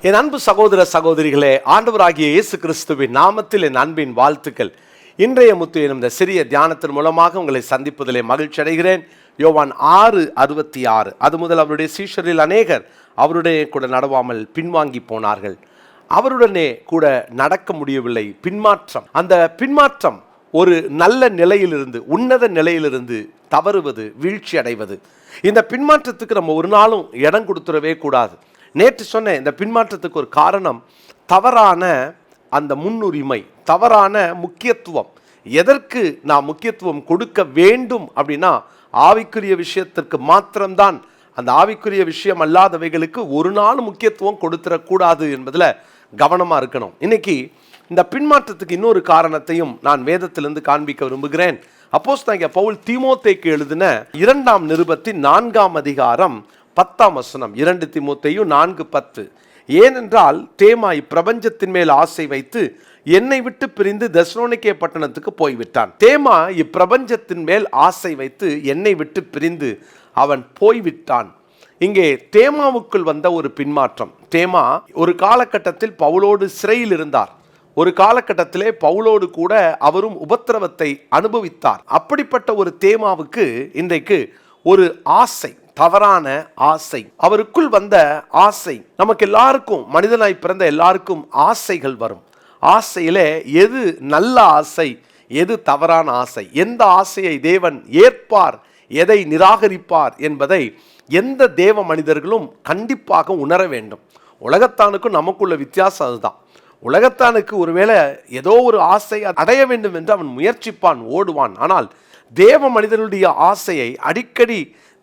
என் அன்பு சகோதர சகோதரிகளே, ஆண்டவராகிய இயேசு கிறிஸ்துவின் நாமத்தில் என் அன்பின் வாழ்த்துக்கள். இன்றைய முத்து எனும் இந்த சிறிய தியானத்தின் மூலமாக உங்களை சந்திப்பதிலே மகிழ்ச்சி அடைகிறேன். யோவான் 6:66. அது முதல் அவருடைய சீஷரில் அநேகர் அவருடைய கூட நடவாமல் பின்வாங்கி போனார்கள். அவருடனே கூட நடக்க முடியவில்லை. பின்மாற்றம், அந்த பின்மாற்றம் ஒரு நல்ல நிலையிலிருந்து, உன்னத நிலையிலிருந்து தவறுவது, வீழ்ச்சி அடைவது. இந்த பின்மாற்றத்துக்கு நம்ம ஒரு நாளும் இடம் கொடுத்துடவே கூடாது. நேற்று சொன்ன இந்த பின்மாற்றத்துக்கு ஒரு காரணம் தவறான அந்த முன்னுரிமை, தவறான முக்கியத்துவம். எதற்கு நான் முக்கியத்துவம் கொடுக்க வேண்டும் அப்படின்னா, ஆவிக்குரிய விஷயத்திற்கு மாத்திரம்தான். அந்த ஆவிக்குரிய விஷயம் அல்லாதவைகளுக்கு ஒரு நாள் முக்கியத்துவம் கொடுத்துடக்கூடாது என்பதில் கவனமாக இருக்கணும். இன்னைக்கு இந்த பின்மாற்றத்துக்கு இன்னொரு காரணத்தையும் நான் வேதத்திலிருந்து காண்பிக்க விரும்புகிறேன். அப்போஸ்தலனாகிய பவுல் தீமோத்தேயுக்கு எழுதின 2 நிருபத்தின் 4 அதிகாரம் 10 2 தீமோத்தேயு 4:10. ஏனென்றால் தேமா இப்பிரபஞ்சத்தின் மேல் ஆசை வைத்து என்னை விட்டு பிரிந்து தெசலோனிக்கே பட்டணத்துக்கு போய்விட்டான். தேமா இப்பிரபஞ்சத்தின் மேல் ஆசை வைத்து என்னை விட்டு பிரிந்து அவன் போய்விட்டான். இங்கே தேமாவுக்குள் வந்த ஒரு பின்மாற்றம். தேமா ஒரு காலகட்டத்தில் பவுலோடு சிறையில் இருந்தார். ஒரு காலகட்டத்திலே பவுலோடு கூட அவரும் உபத்திரவத்தை அனுபவித்தார். அப்படிப்பட்ட ஒரு தேமாவுக்கு இன்றைக்கு ஒரு ஆசை, தவறான ஆசை, அவருக்குள் வந்த ஆசை. நமக்கு எல்லாருக்கும், மனிதனாய் பிறந்த எல்லாருக்கும் ஆசைகள் வரும். ஆசையிலே எது நல்ல ஆசை, எது தவறான ஆசை, எந்த ஆசையை தேவன் ஏற்பார், எதை நிராகரிப்பார் என்பதை எந்த தேவ மனிதர்களும் கண்டிப்பாக உணர வேண்டும். உலகத்தானுக்கும் நமக்குள்ள வித்தியாசம் அதுதான். உலகத்தானுக்கு ஒருவேளை ஏதோ ஒரு ஆசை அடைய வேண்டும் என்று அவன் முயற்சிப்பான், ஓடுவான். ஆனால் தேவ மனிதனுடைய ஆசையை அடிக்கடி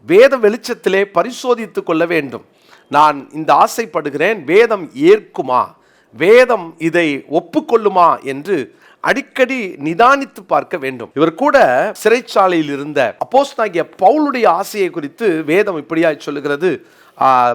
வேத வெளிச்சத்திலே பரிசோதித்து கொள்ள வேண்டும். நான் இந்த ஆசைப்படுகிறேன், வேதம் ஏற்குமா, வேதம் இதை ஒப்புக்கொள்ளுமா என்று அடிக்கடி நிதானித்து பார்க்க வேண்டும். இவர் கூட சிறைச்சாலையில் இருந்த அப்போஸ்தலனாகிய பவுலுடைய ஆசையை குறித்து வேதம் இப்படியாய் சொல்லுகிறது.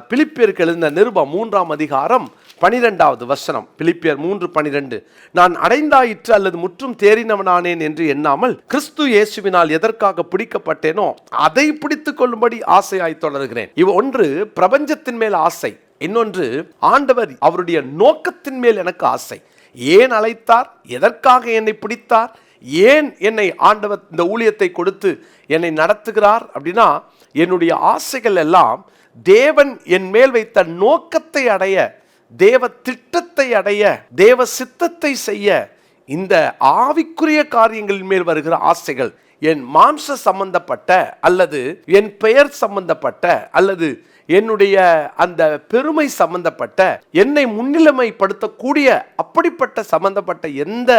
பிலிப்பியருக்கு எழுதின நிருபம் 3 அதிகாரம் 12 பிலிப்பியர் 3:12. நான் அடைந்தாயிற்று அல்லது முற்றும் தேறினவனானேன் என்று எண்ணாமல் கிறிஸ்து இயேசுவினால் எதற்காக பிடிக்கப்பட்டேனோ அதை பிடித்துக் கொள்ளும்படி ஆசையாய் தொடர்கிறேன். ஒன்று பிரபஞ்சத்தின் மேல் ஆசை, இன்னொன்று ஆண்டவர் அவருடைய நோக்கத்தின் மேல் எனக்கு ஆசை. ஏன் அழைத்தார், எதற்காக என்னை பிடித்தார், ஏன் என்னை ஆண்டவர் இந்த ஊழியத்தை கொடுத்து என்னை நடத்துகிறார் அப்படின்னா, என்னுடைய ஆசைகள் எல்லாம் தேவன் என் மேல் வைத்த நோக்கத்தை அடைய, தேவ திட்டத்தை அடைய, தேவ சித்தத்தை செய்ய, இந்த ஆவிக்குரிய காரியங்களின் மேல் வருகிற ஆசைகள் என் மாம்ச சம்பந்தப்பட்ட அல்லது என் பெயர் சம்பந்தப்பட்ட அல்லது என்னுடைய அந்த பெருமை சம்பந்தப்பட்ட, என்னை முன்னிலைமைப்படுத்தக்கூடிய அப்படிப்பட்ட சம்பந்தப்பட்ட எந்த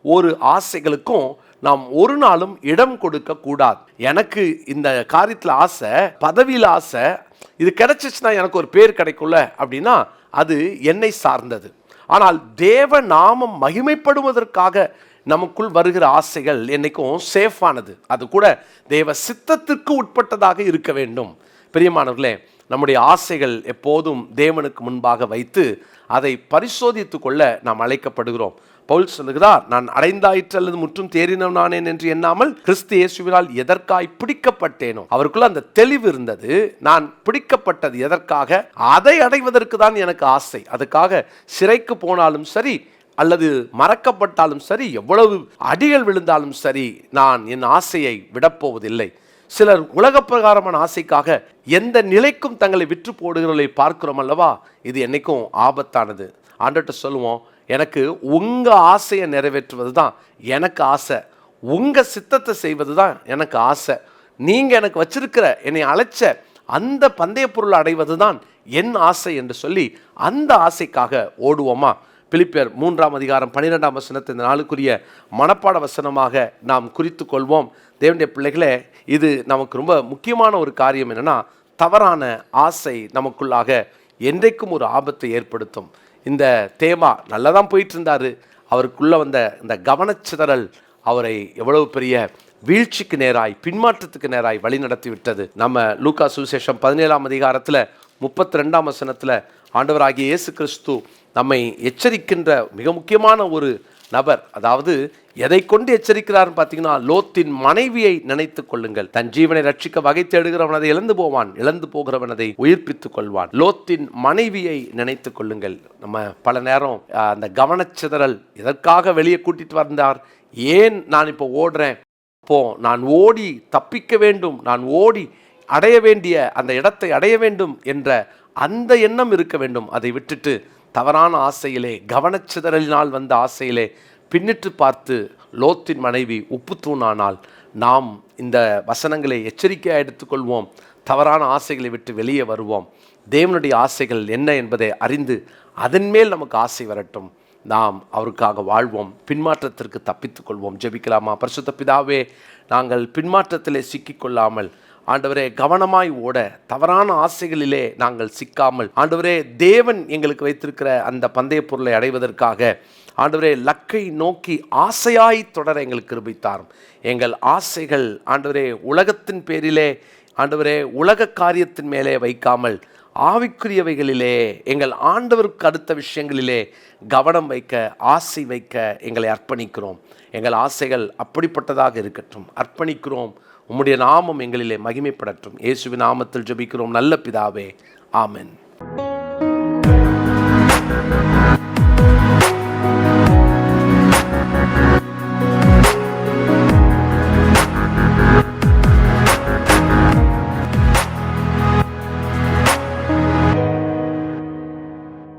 ஒரு ஆசைகளுக்கும் நாம் ஒரு நாளும் இடம் கொடுக்க கூடாது. எனக்கு இந்த காரியத்தில் ஆசை, பதவியில் ஆசை, இது கிடைச்சிச்சுன்னா எனக்கு ஒரு பேர் கிடைக்கும்ல அப்படின்னா அது என்னை சார்ந்தது. ஆனால் தேவ நாமம் மகிமைப்படுவதற்காக நமக்குள் வருகிற ஆசைகள் என்னைக்கும் சேஃபானது. அது கூட தேவ சித்தத்திற்கு உட்பட்டதாக இருக்க வேண்டும். பிரியமானவர்களே, நம்முடைய ஆசைகள் எப்போதும் தேவனுக்கு முன்பாக வைத்து அதை பரிசோதித்து கொள்ள நாம் அழைக்கப்படுகிறோம். பவுல் சொல்லுகிறார், நான் அடைந்தாயிற்று அல்லது முற்றும் தேறினவனானேன் என்று எண்ணாமல் கிறிஸ்து இயேசுவினால் எதற்காய் பிடிக்கப்பட்டேனோ. அவருக்குள்ள அந்த தெளிவு இருந்தது. நான் பிடிக்கப்பட்டது எதற்காக, அதை அடைவதற்கு தான் எனக்கு ஆசை. அதுக்காக சிறைக்கு போனாலும் சரி அல்லது மறக்கப்பட்டாலும் சரி, எவ்வளவு அடிகள் விழுந்தாலும் சரி, நான் என் ஆசையை விடப்போவதில்லை. சிலர் உலக பிரகாரமான ஆசைக்காக எந்த நிலைக்கும் தங்களை விற்று போடுகிறவர்களை பார்க்கிறோம் அல்லவா? இது என்னைக்கும் ஆபத்தானது. ஆண்டவர்கிட்ட சொல்லுவோம், எனக்கு உங்க ஆசையை நிறைவேற்றுவது தான் எனக்கு ஆசை, உங்க சித்தத்தை செய்வது தான் எனக்கு ஆசை. நீங்க எனக்கு வச்சிருக்கிற, என்னை அழைச்ச அந்த பந்தய பொருள் அடைவது தான் என் ஆசை என்று சொல்லி அந்த ஆசைக்காக ஓடுவோமா? பிலிப்பியர் 3 அதிகாரம் 12 இந்த நாளுக்குரிய மனப்பாட வசனமாக நாம் குறித்து கொள்வோம். தேவனுடைய பிள்ளைகளே, இது நமக்கு ரொம்ப முக்கியமான ஒரு காரியம். என்னன்னா, தவறான ஆசை நமக்குள்ளாக என்றைக்கும் ஒரு ஆபத்தை ஏற்படுத்தும். இந்த தேமா நல்லா தான் போயிட்டு இருந்தாரு. அவருக்குள்ள வந்த இந்த கவனச்சிதறல் அவரை எவ்வளவு பெரிய வீழ்ச்சிக்கு நேராய், பின்மாற்றத்துக்கு நேராய் வழி நடத்தி விட்டது. நம்ம லூக்கா சுவிசேஷம் 17 அதிகாரத்தில் 32 ஆண்டவராகிய இயேசு கிறிஸ்து நம்மை எச்சரிக்கின்ற மிக முக்கியமான ஒரு நபர். அதாவது எதை கொண்டு எச்சரிக்கிறார்னு பார்த்தீங்கன்னா, லோத்தின் மனைவியை நினைத்து கொள்ளுங்கள். தன் ஜீவனை ரட்சிக்க வகை தேடுகிறவன் அதை இழந்து போவான், இழந்து போகிறவன் அதை உயிர்ப்பித்துக் கொள்வான். லோத்தின் மனைவியை நினைத்து கொள்ளுங்கள். நம்ம பல நேரம் அந்த கவனச்சிதறல், எதற்காக வெளியே கூட்டிட்டு வந்தார், ஏன் நான் இப்போ ஓடுறேன், இப்போ நான் ஓடி தப்பிக்க வேண்டும், நான் ஓடி அடைய வேண்டிய அந்த இடத்தை அடைய வேண்டும் என்ற அந்த எண்ணம் இருக்க வேண்டும். அதை விட்டுட்டு தவறான ஆசையிலே, கவனச்சிதறலினால் வந்த ஆசையிலே பின்னிட்டு பார்த்து லோத்தின் மனைவி உப்பு தூணானால், நாம் இந்த வசனங்களை எச்சரிக்கையாக எடுத்துக்கொள்வோம். தவறான ஆசைகளை விட்டு வெளியே வருவோம். தேவனுடைய ஆசைகள் என்ன என்பதை அறிந்து அதன் மேல் நமக்கு ஆசை வரட்டும். நாம் அவருக்காக வாழ்வோம், பின்மாற்றத்திற்கு தப்பித்துக் கொள்வோம். ஜெபிக்கலாமா? பரிசுத்த பிதாவே, நாங்கள் பின்மாற்றத்திலே சிக்கிக்கொள்ளாமல் ஆண்டவரே கவனமாய் ஓட, தவறான ஆசைகளிலே நாங்கள் சிக்காமல், ஆண்டவரே தேவன் எங்களுக்கு வைத்திருக்கிற அந்த பந்தய பொருளை அடைவதற்காக ஆண்டவரே லக்கை நோக்கி ஆசையாய் தொடர எங்களுக்கு கிருபை தாரும். எங்கள் ஆசைகள் ஆண்டவரே உலகத்தின் பேரிலே, ஆண்டவரே உலக காரியத்தின் மேலே வைக்காமல் ஆவிக்குரியவைகளிலே, எங்கள் ஆண்டவருக்கு அடுத்த விஷயங்களிலே கவனம் வைக்க, ஆசை வைக்க எங்களை அர்ப்பணிக்கிறோம். எங்கள் ஆசைகள் அப்படிப்பட்டதாக இருக்கட்டும். அர்ப்பணிக்கிறோம். உம்முடைய நாமம் எங்களிலே மகிமைப்படட்டும். இயேசுவின் நாமத்தில் ஜெபிக்கிறோம் நல்ல பிதாவே, ஆமென்.